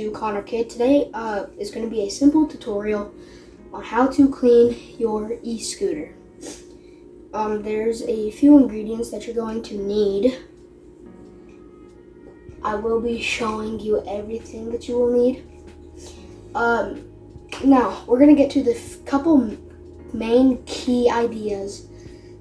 to Connor Kid. Today is going to be a simple tutorial on how to clean your e-scooter. There's a few ingredients that you're going to need. I will be showing you everything that you will need. Now, we're going to get to the couple main key ideas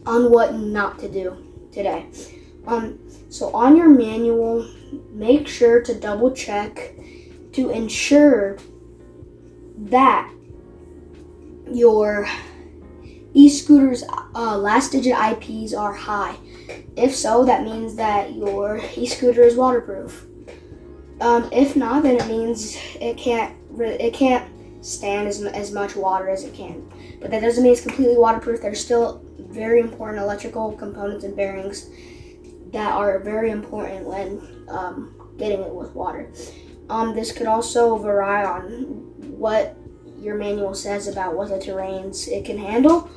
on what not to do today. So on your manual, make sure to double check to ensure that your e-scooter's last digit IPs are high. If so, that means that your e-scooter is waterproof. If not, then it means it can't stand as much water as it can. But that doesn't mean it's completely waterproof. There's still very important electrical components and bearings that are very important when getting it with water. This could also vary on what your manual says about what the terrains it can handle.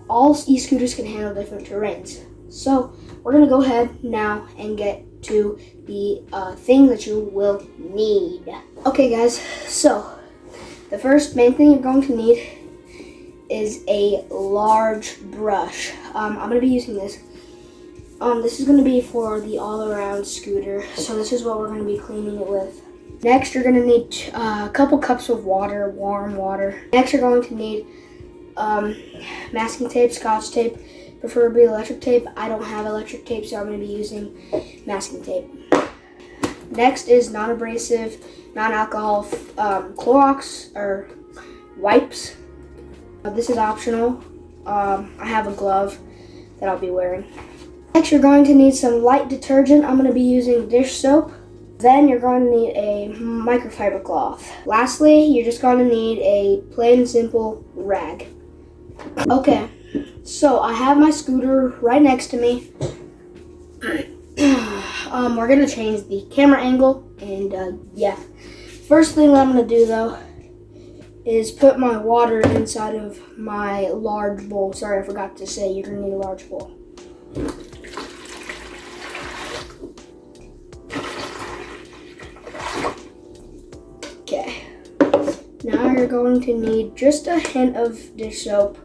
All e-scooters can handle different terrains. So we're gonna go ahead now and get to the things that you will need. Okay guys, so the first main thing you're going to need is a large brush. I'm gonna be using this. This is going to be for the all-around scooter, so this is what we're going to be cleaning it with. Next, you're going to need a couple cups of water, warm water. Next, you're going to need masking tape, scotch tape, preferably electric tape. I don't have electric tape, so I'm going to be using masking tape. Next is non-abrasive, non-alcohol Clorox or wipes. This is optional. I have a glove that I'll be wearing. Next, you're going to need some light detergent. I'm going to be using dish soap. Then you're going to need a microfiber cloth. Lastly, you're just going to need a plain and simple rag. Okay, so I have my scooter right next to me. We're going to change the camera angle, and yeah. First thing I'm going to do though is put my water inside of my large bowl. Sorry, I forgot to say you're going to need a large bowl. Okay, now you're going to need just a hint of dish soap,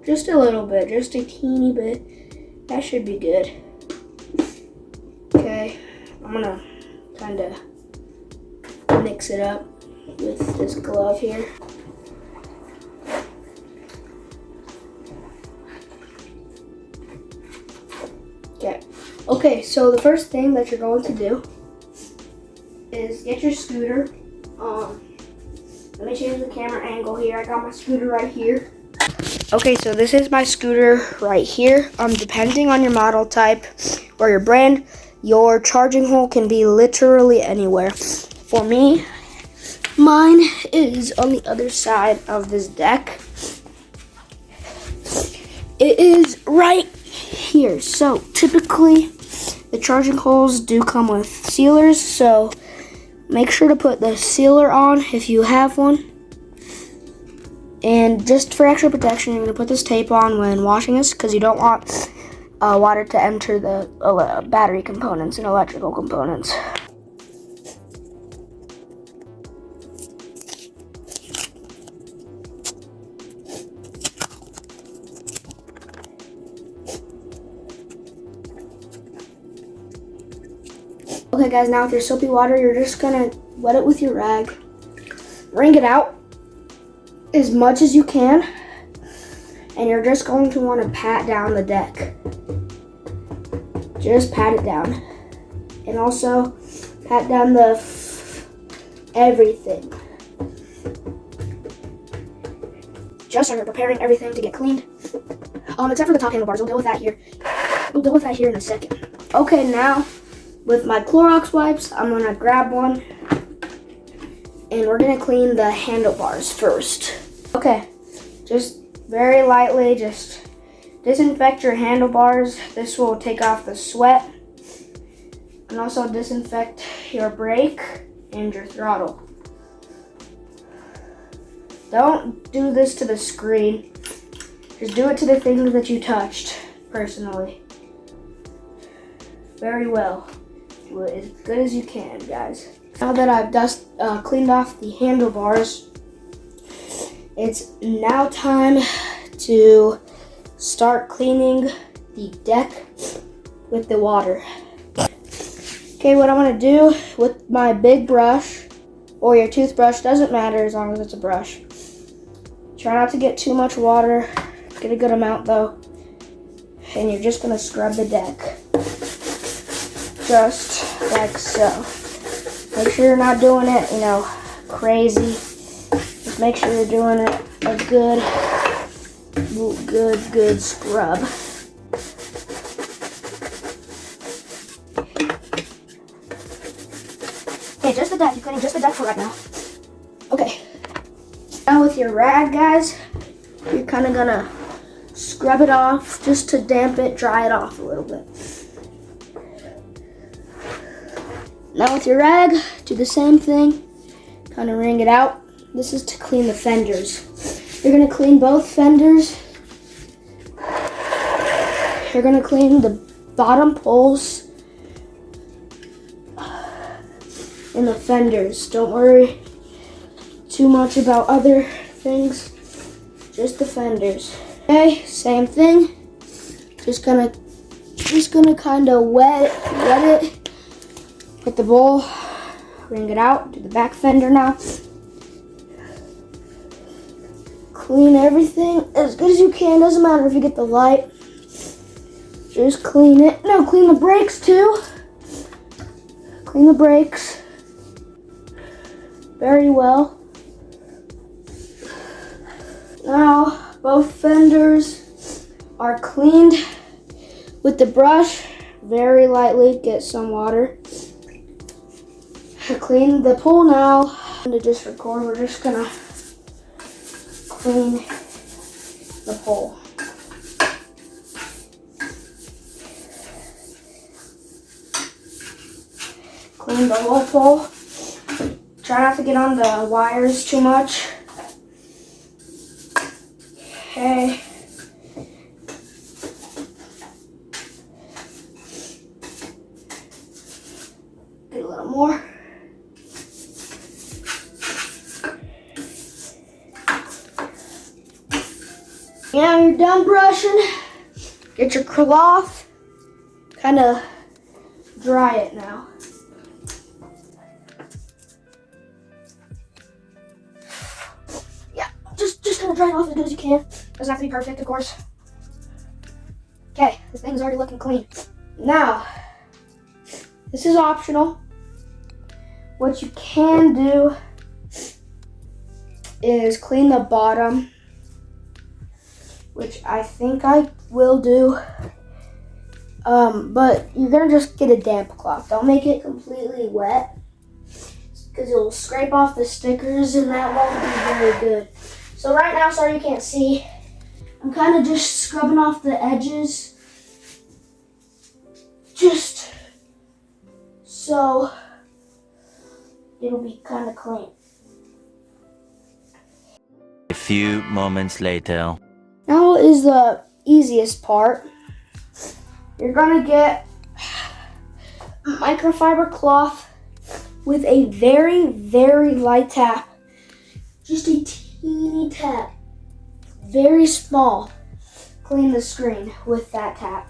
just a little bit, just a teeny bit. That should be good. Okay, I'm gonna kind of mix it up with this glove here. Okay, so the first thing that you're going to do is get your scooter. Let me change the camera angle here. I got my scooter right here. Okay, so this is my scooter right here. Depending on your model type or your brand, your charging hole can be literally anywhere. For me, mine is on the other side of this deck. It is right here. So typically, the charging holes do come with sealers, so make sure to put the sealer on if you have one. And just for extra protection, you're going to put this tape on when washing this because you don't want water to enter the battery components and electrical components. Okay guys, now with your soapy water, you're just gonna wet it with your rag. Wring it out as much as you can. And you're just going to want to pat down the deck. Just pat it down. And also pat down everything. Just so you're preparing everything to get cleaned. Except for the top handlebars, we'll deal with that here. We'll deal with that here in a second. Okay, now with my Clorox wipes, I'm gonna grab one and we're gonna clean the handlebars first. Okay, just very lightly, just disinfect your handlebars. This will take off the sweat and also disinfect your brake and your throttle. Don't do this to the screen. Just do it to the things that you touched personally. Very well. Do it as good as you can, guys. Now that I've cleaned off the handlebars, it's now time to start cleaning the deck with the water. Okay, what I'm gonna do with my big brush or your toothbrush, doesn't matter as long as it's a brush. Try not to get too much water, get a good amount though. And you're just gonna scrub the deck. Just like so. Make sure you're not doing it, crazy. Just make sure you're doing it a good scrub. Okay, just the deck. You're cleaning just the deck for right now. Okay. Now with your rag, guys, you're kind of gonna scrub it off just to damp it, dry it off a little bit. Now with your rag, do the same thing. Kind of wring it out. This is to clean the fenders. You're gonna clean both fenders. You're gonna clean the bottom poles and the fenders. Don't worry too much about other things, just the fenders. Okay, same thing. Just gonna kind of wet it with the bowl. Wring it out. Do the back fender now. Clean everything as good as you can. Doesn't matter if you get the light. Just clean it. No, clean the brakes too. Clean the brakes very well. Now, both fenders are cleaned with the brush. Very lightly, get some water. Clean the pole now. And to just record, we're just gonna clean the pole. Clean the whole pole. Try not to get on the wires too much. Okay. Get a little more. Yeah, you're done brushing. Get your cloth. Kind of dry it now. Just kind of dry it off as good as you can. Doesn't have to be perfect, of course. Okay, this thing's already looking clean. Now, this is optional. What you can do is clean the bottom, which I think I will do. But you're gonna just get a damp cloth. Don't make it completely wet, because you'll scrape off the stickers and that won't be very good. So right now, sorry you can't see, I'm kind of just scrubbing off the edges, just so it'll be kind of clean. A few moments later. Now is the easiest part. You're gonna get microfiber cloth with a very, very light tap. Just a teeny tap. Very small. Clean the screen with that tap.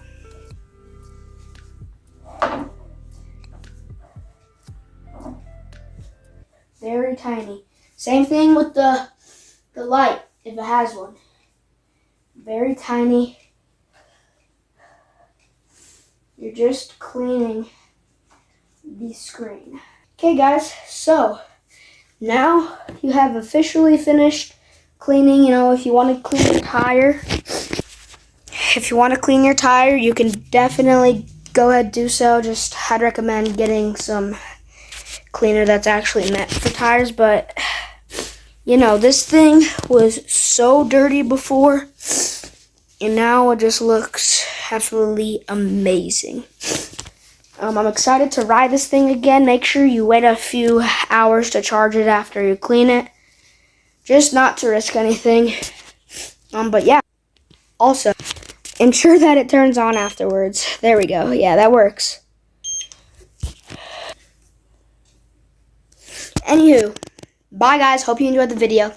Very tiny. Same thing with the light, if it has one. Very tiny. You're just cleaning the screen. Okay guys, so now you have officially finished cleaning. If you want to clean your tire, you can definitely go ahead and do so. I'd recommend getting some cleaner that's actually meant for tires, but this thing was so dirty before, and now it just looks absolutely amazing. I'm excited to ride this thing again. Make sure you wait a few hours to charge it after you clean it, just not to risk anything. But yeah, also ensure that it turns on afterwards. There we go. Yeah, that works. Anywho, bye guys. Hope you enjoyed the video.